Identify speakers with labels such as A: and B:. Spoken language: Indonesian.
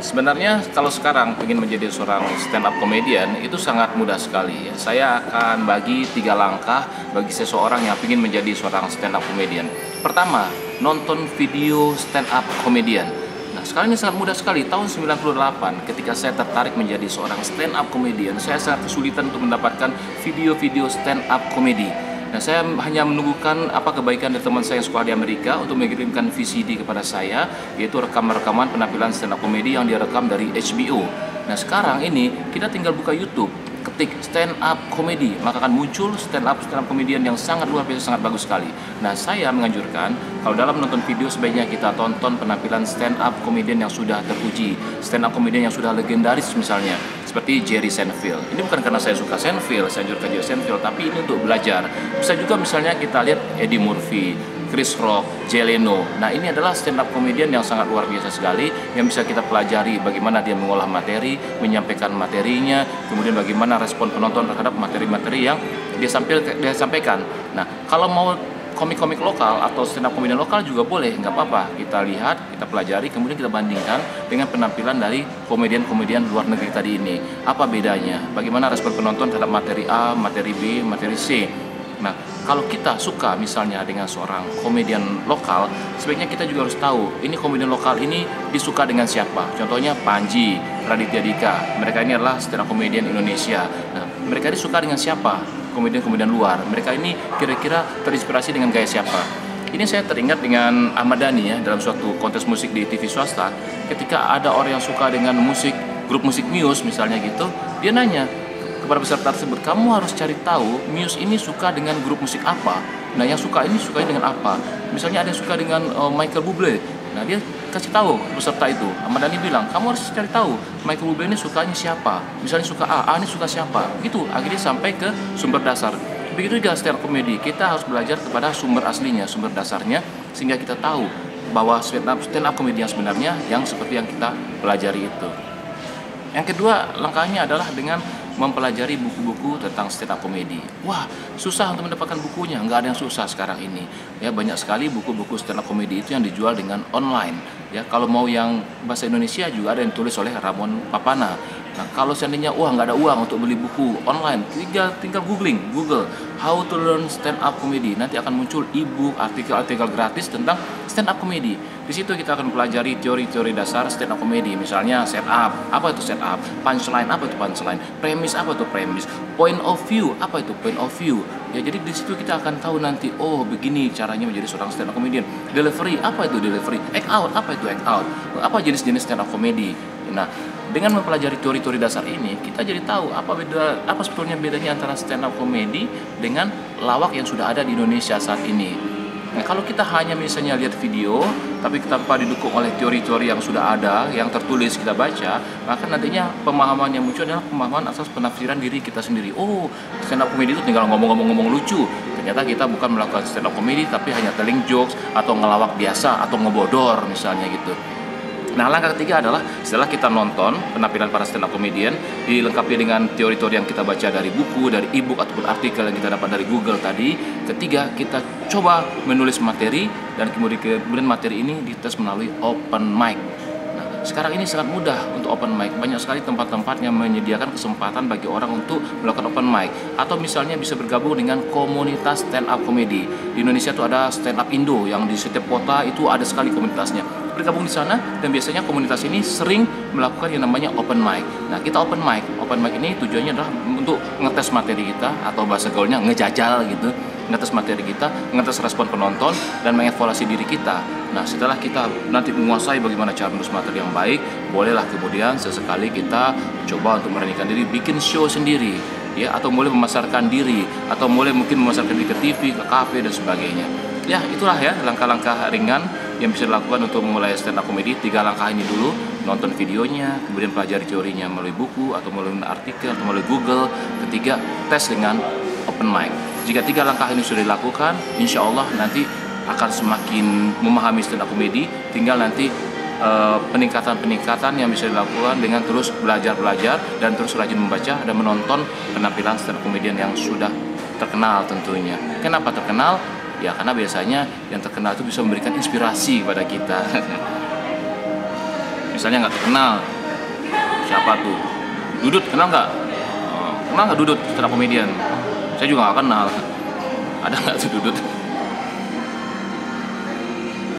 A: Sebenarnya kalau sekarang ingin menjadi seorang stand up comedian itu sangat mudah sekali. Saya akan bagi 3 langkah bagi seseorang yang ingin menjadi seorang stand up comedian. Pertama, nonton video stand up comedian. Nah, sekarang ini sangat mudah sekali. Tahun 98 ketika saya tertarik menjadi seorang stand up comedian, saya sangat kesulitan untuk mendapatkan video-video stand up comedy. Nah, saya hanya menunggukan apa kebaikan dari teman saya yang sekolah di Amerika untuk mengirimkan VCD kepada saya, yaitu rekaman-rekaman penampilan stand up comedy yang dia rekam dari HBO. Nah, sekarang ini kita tinggal buka YouTube, ketik stand up comedy, maka akan muncul stand up comedian yang sangat luar biasa, sangat bagus sekali. Nah, saya menganjurkan kalau dalam menonton video sebaiknya kita tonton penampilan stand up comedian yang sudah teruji, stand up comedian yang sudah legendaris misalnya, seperti Jerry Seinfeld. Ini bukan karena saya suka Seinfeld, saya anjurkan Jerry Seinfeld, tapi ini untuk belajar. Bisa juga misalnya kita lihat Eddie Murphy, Chris Rock, Jay Leno. Nah, ini adalah stand up comedian yang sangat luar biasa sekali yang bisa kita pelajari bagaimana dia mengolah materi, menyampaikan materinya, kemudian bagaimana respon penonton terhadap materi-materi yang dia sampaikan. Nah, kalau mau komik-komik lokal atau stand up comedian lokal juga boleh, nggak apa-apa. Kita lihat, kita pelajari, kemudian kita bandingkan dengan penampilan dari komedian-komedian luar negeri tadi ini. Apa bedanya? Bagaimana respon penonton terhadap materi A, materi B, materi C. Nah, kalau kita suka misalnya dengan seorang komedian lokal, sebaiknya kita juga harus tahu ini komedian lokal ini disuka dengan siapa. Contohnya Panji, Raditya Dika. Mereka ini adalah stand up comedian Indonesia. Nah, mereka ini suka dengan siapa? Komedian-komedian luar. Mereka ini kira-kira terinspirasi dengan gaya siapa? Ini saya teringat dengan Ahmad Dhani ya, dalam suatu kontes musik di TV swasta. Ketika ada orang yang suka dengan musik, grup musik Muse misalnya gitu, dia nanya kepada peserta tersebut, kamu harus cari tahu Muse ini suka dengan grup musik apa. Nah, yang suka ini sukanya dengan apa. Misalnya ada yang suka dengan Michael Bublé. Nah, dia kasih tahu peserta itu. Ahmad Dhani bilang, kamu harus cari tahu Michael Bublé ini sukanya siapa. Misalnya suka A ini suka siapa. Gitu, akhirnya sampai ke sumber dasar. Begitu juga stand up comedy, kita harus belajar kepada sumber aslinya, sumber dasarnya, sehingga kita tahu bahwa stand up comedy yang sebenarnya yang seperti yang kita pelajari itu. Yang kedua, langkahnya adalah dengan mempelajari buku-buku tentang stand up comedy. Wah, susah untuk mendapatkan bukunya, nggak ada yang susah sekarang ini. Ya, banyak sekali buku-buku stand up comedy itu yang dijual dengan online. Ya, kalau mau yang bahasa Indonesia juga ada yang ditulis oleh Ramon Papana. Nah, kalau seandainya nggak ada uang untuk beli buku online, tinggal Google how to learn stand up comedy. Nanti akan muncul e-book, artikel-artikel gratis tentang stand up comedy. Di situ kita akan pelajari teori-teori dasar stand up comedy. Misalnya setup, apa itu setup? Punchline, apa itu punchline? Premise, apa itu premise? Point of view, apa itu point of view? Ya, jadi di situ kita akan tahu nanti, oh begini caranya menjadi seorang stand up comedian. Delivery, apa itu delivery? Act out, apa itu act out? Apa jenis-jenis stand up comedy? Nah, dengan mempelajari teori-teori dasar ini, kita jadi tahu apa sebetulnya bedanya antara stand up comedy dengan lawak yang sudah ada di Indonesia saat ini. Nah, kalau kita hanya misalnya lihat video, tapi tanpa didukung oleh teori-teori yang sudah ada, yang tertulis kita baca, maka nantinya pemahaman yang muncul adalah pemahaman asas penafsiran diri kita sendiri. Oh, stand up comedy itu tinggal ngomong-ngomong lucu. Ternyata kita bukan melakukan stand up comedy, tapi hanya telling jokes atau ngelawak biasa atau ngebodor misalnya gitu. Nah, langkah ketiga adalah setelah kita nonton penampilan para stand up comedian, dilengkapi dengan teori-teori yang kita baca dari buku, dari e-book ataupun artikel yang kita dapat dari Google tadi. Ketiga, kita coba menulis materi dan kemudian materi ini dites melalui open mic. Nah, sekarang ini sangat mudah untuk open mic. Banyak sekali tempat-tempat yang menyediakan kesempatan bagi orang untuk melakukan open mic. Atau misalnya bisa bergabung dengan komunitas stand up comedy. Di Indonesia itu ada stand up Indo yang di setiap kota itu ada sekali komunitasnya. Bergabung di sana, dan biasanya komunitas ini sering melakukan yang namanya open mic. Nah, kita open mic ini tujuannya adalah untuk ngetes materi kita, atau bahasa gaulnya ngejajal gitu, ngetes materi kita, ngetes respon penonton, dan mengevaluasi diri kita. Nah, setelah kita nanti menguasai bagaimana cara menulis materi yang baik, bolehlah kemudian sesekali kita coba untuk meranikan diri, bikin show sendiri, ya, atau mulai memasarkan diri, atau mulai mungkin memasarkan diri ke TV, ke kafe, dan sebagainya. Ya, itulah ya langkah-langkah ringan yang bisa dilakukan untuk memulai stand up comedy. 3 langkah ini dulu, nonton videonya, kemudian pelajari teorinya melalui buku atau melalui artikel atau melalui Google. Ketiga, tes dengan open mic. Jika 3 langkah ini sudah dilakukan, insya Allah nanti akan semakin memahami stand up comedy. Tinggal nanti peningkatan yang bisa dilakukan dengan terus belajar dan terus rajin membaca dan menonton penampilan stand up comedian yang sudah terkenal tentunya. Kenapa terkenal? Ya, karena biasanya yang terkenal itu bisa memberikan inspirasi kepada kita. misalnya nggak terkenal, siapa tuh? Dudut, kenal nggak? Kenal nggak Dudut, stand up comedian? Saya juga nggak kenal. Ada nggak tuh Dudut?